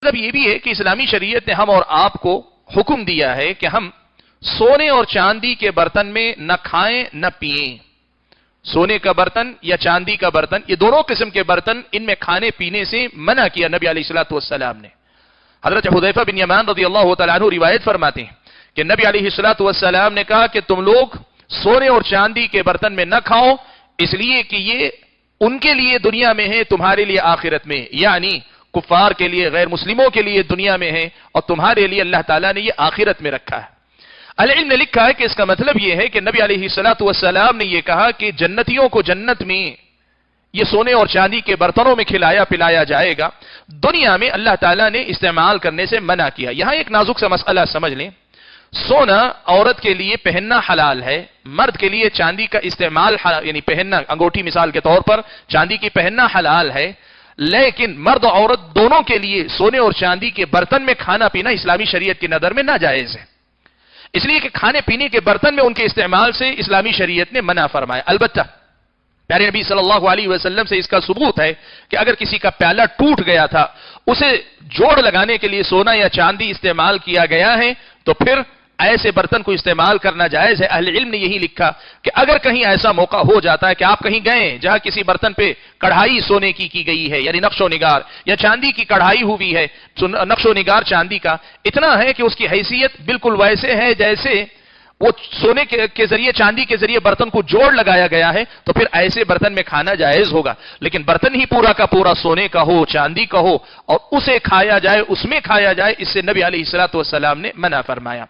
مطلب یہ بھی ہے کہ اسلامی شریعت نے ہم اور آپ کو حکم دیا ہے کہ ہم سونے اور چاندی کے برتن میں نہ کھائیں نہ پیئیں. سونے کا برتن یا چاندی کا برتن، یہ دونوں قسم کے برتن، ان میں کھانے پینے سے منع کیا نبی علیہ الصلوۃ والسلام نے. حضرت حذیفہ بن یمان رضی اللہ تعالیٰ عنہ روایت فرماتے ہیں کہ نبی علیہ الصلوۃ والسلام نے کہا کہ تم لوگ سونے اور چاندی کے برتن میں نہ کھاؤ، اس لیے کہ یہ ان کے لیے دنیا میں ہے، تمہارے لیے آخرت میں، یعنی کفار کے لیے، غیر مسلموں کے لیے دنیا میں ہے اور تمہارے لیے اللہ تعالیٰ نے یہ آخرت میں رکھا ہے. العلم نے لکھا ہے کہ اس کا مطلب یہ ہے کہ نبی علیہ الصلوۃ والسلام نے یہ کہا کہ جنتیوں کو جنت میں یہ سونے اور چاندی کے برتنوں میں کھلایا پلایا جائے گا، دنیا میں اللہ تعالیٰ نے استعمال کرنے سے منع کیا. یہاں ایک نازک سا مسئلہ سمجھ لیں. سونا عورت کے لیے پہننا حلال ہے، مرد کے لیے چاندی کا استعمال یعنی پہننا، انگوٹھی مثال کے طور پر چاندی کی پہننا حلال ہے، لیکن مرد اور عورت دونوں کے لیے سونے اور چاندی کے برتن میں کھانا پینا اسلامی شریعت کی نظر میں ناجائز ہے، اس لیے کہ کھانے پینے کے برتن میں ان کے استعمال سے اسلامی شریعت نے منع فرمایا. البتہ پیارے نبی صلی اللہ علیہ وسلم سے اس کا ثبوت ہے کہ اگر کسی کا پیالہ ٹوٹ گیا تھا، اسے جوڑ لگانے کے لیے سونا یا چاندی استعمال کیا گیا ہے، تو پھر ایسے برتن کو استعمال کرنا جائز ہے. اہل علم نے یہی لکھا کہ اگر کہیں ایسا موقع ہو جاتا ہے کہ آپ کہیں گئے جہاں کسی برتن پہ کڑھائی سونے کی گئی ہے، یعنی نقش و نگار، یا چاندی کی کڑھائی ہوئی ہے، نقش و نگار چاندی کا اتنا ہے کہ اس کی حیثیت بالکل ویسے ہے جیسے وہ سونے کے ذریعے، چاندی کے ذریعے برتن کو جوڑ لگایا گیا ہے، تو پھر ایسے برتن میں کھانا جائز ہوگا. لیکن برتن ہی پورا کا پورا سونے کا ہو، چاندی کا ہو اور اسے کھایا جائے، اس میں کھایا جائے، اس سے نبی علیہ الصلوۃ والسلام نے منع فرمایا.